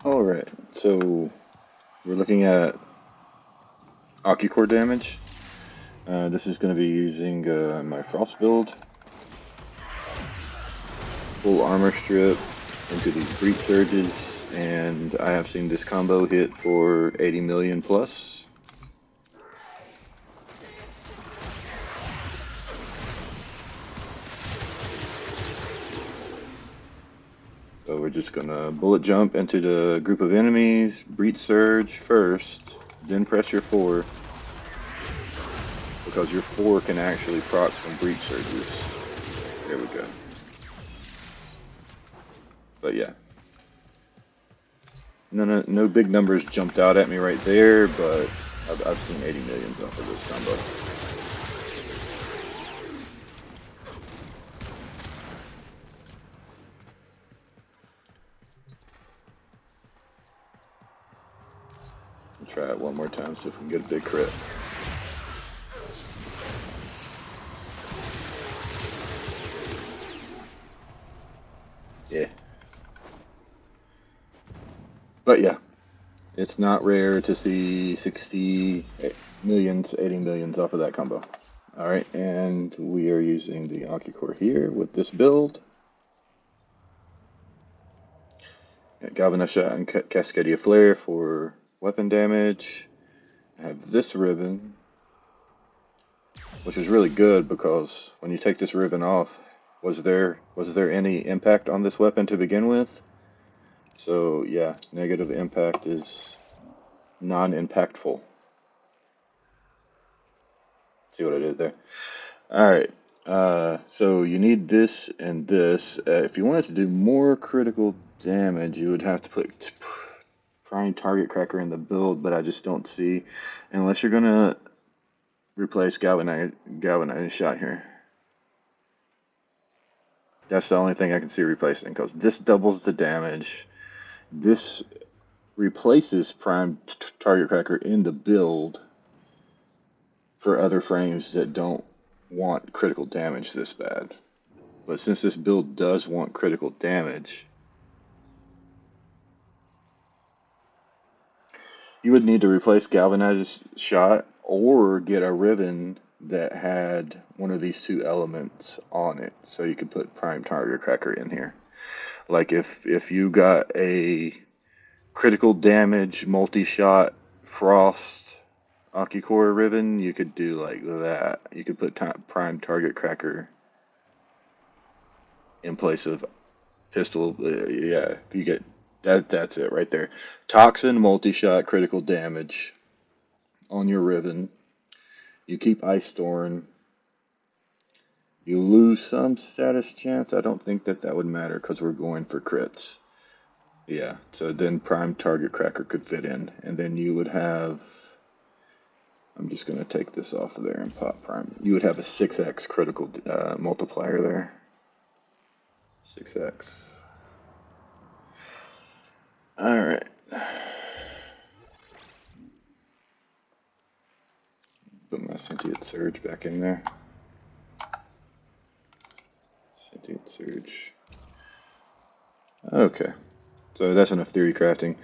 Alright, so we're looking at Ocucor damage. This is going to be using my Frost build. Full armor strip into these breach surges, and I have seen this combo hit for 80 million plus. So we're just gonna bullet jump into the group of enemies, breach surge first, then press your 4, because your 4 can actually proc some breach surges. There we go. But yeah. No big numbers jumped out at me right there, but I've seen 80 millions off of this combo. We'll try it one more time, see if we can get a big crit. Yeah. But yeah, it's not rare to see 60 millions, 80 millions off of that combo. Alright, and we are using the Ocucor here with this build. Galvanized Shot and Cascadia Flare for weapon damage. I have this ribbon, which is really good because when you take this ribbon off, was there any impact on this weapon to begin with? So yeah, negative impact is non-impactful. See what I did there? Alright, so you need this and this. If you wanted to do more critical damage, you would have to put Prime Target Cracker in the build, but I just don't see, unless you're gonna replace Galvanized Shot here. That's the only thing I can see replacing, because this doubles the damage. This replaces Prime Target Cracker in the build for other frames that don't want critical damage this bad. But since this build does want critical damage, you would need to replace Galvanized Shot or get a ribbon that had one of these two elements on it, so you could put Prime Target Cracker in here. Like if you got a critical damage multi-shot Frost Ocucor ribbon, you could do like that. You could put Prime Target Cracker in place of pistol. Yeah, you get that. That's it right there. Toxin multi-shot critical damage on your ribbon. You keep Ice Thorn. You lose some status chance. I don't think that would matter because we're going for crits. Yeah, so then Prime Target Cracker could fit in, and then you would have. I'm just going to take this off of there and pop Prime. You would have a 6x critical multiplier there. 6x. Alright. Put my Sentient Surge back in there. Sentient Surge. Okay. So that's enough theory crafting.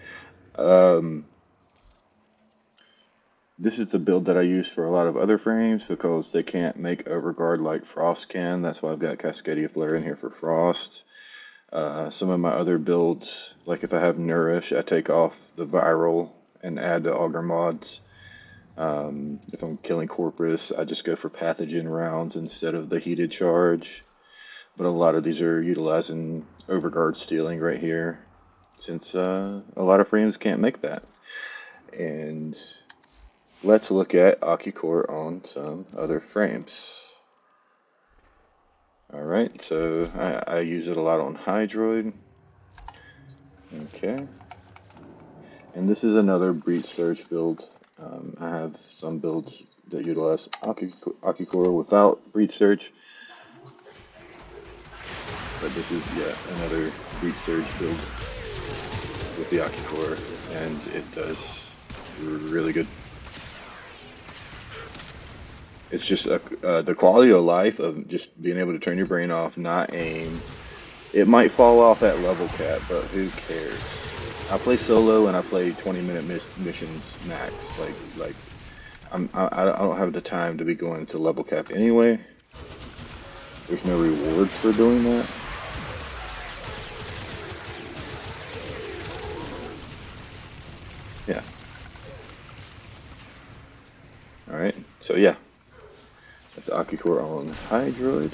This is the build that I use for a lot of other frames because they can't make Overguard like Frost can. That's why I've got Cascadia Flare in here for Frost. Some of my other builds, like if I have Nourish, I take off the Viral and add the Augur mods. If I'm killing Corpus, I just go for Pathogen rounds instead of the Heated Charge. But a lot of these are utilizing Overguard stealing right here, since a lot of frames can't make that. And let's look at Ocucor on some other frames. Alright, so I use it a lot on Hydroid. Okay. And this is another Breach Surge build. I have some builds that utilize Ocucor without Breach Surge. But this is, yeah, another Breach Surge build with the Ocucor, and it does really good. It's just the quality of life of just being able to turn your brain off, not aim, It might fall off at level cap, but who cares? I play solo and I play 20-minute missions max. Like I don't have the time to be going to level cap anyway. There's no reward for doing that. Yeah. All right. So yeah, that's Ocucor on Hydroid.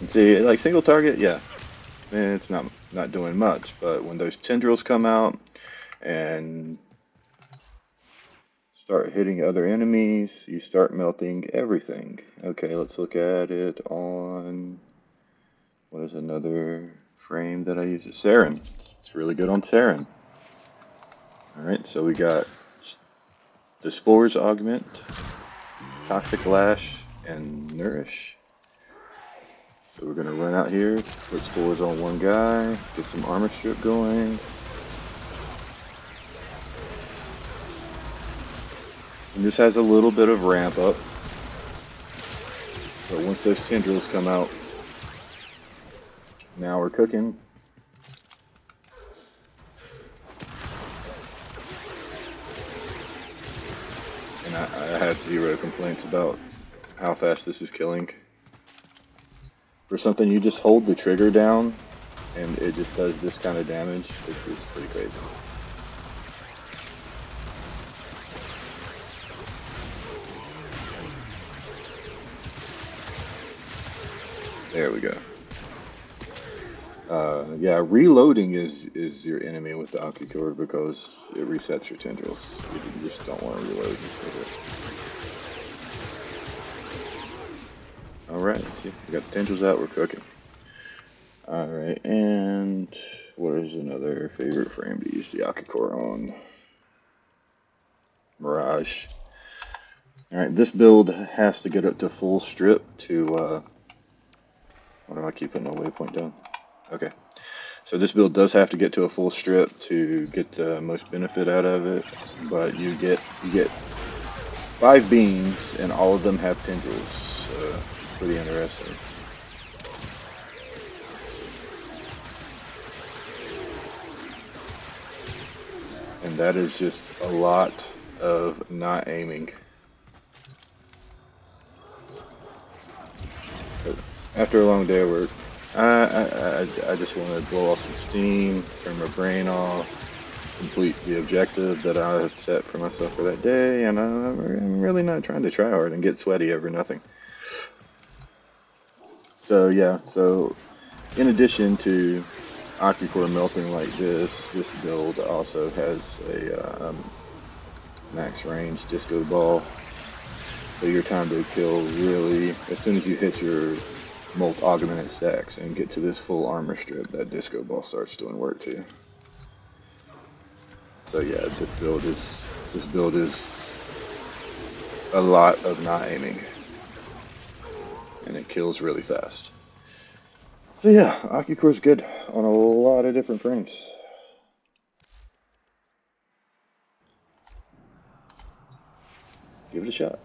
And see, like single target, yeah, it's not doing much. But when those tendrils come out and start hitting other enemies, you start melting everything. Okay, let's look at it on, what is another frame that I use? Sarin. It's really good on Sarin. Alright, so we got the Spores Augment, Toxic Lash, and Nourish. So we're going to run out here, put Spores on one guy, get some armor strip going. And this has a little bit of ramp up. But once those tendrils come out, now we're cooking. And I had zero complaints about how fast this is killing. For something you just hold the trigger down and it just does this kind of damage, it's pretty crazy. There we go. Yeah, reloading is your enemy with the Ocucor because it resets your tendrils. You just don't want to reload with it. Alright, see, we got the tendrils out, we're cooking. Alright, and what is another favorite frame to use the Ocucor on? Mirage. Alright, this build has to get up to full strip to, what do I keep putting a waypoint down? Okay. So this build does have to get to a full strip to get the most benefit out of it, but you get 5 beams and all of them have tendrils. So pretty interesting. And that is just a lot of not aiming. But after a long day of work, I just want to blow off some steam, turn my brain off, complete the objective that I have set for myself for that day, and I'm really not trying to try hard and get sweaty over nothing. So yeah, so in addition to Ocucor melting like this build also has a max range disco ball. So your time to kill really, as soon as you hit your molt augmented stacks and get to this full armor strip, that disco ball starts doing work too. So yeah, this build is a lot of not aiming, and it kills really fast. So yeah, Ocucor's good on a lot of different frames. Give it a shot.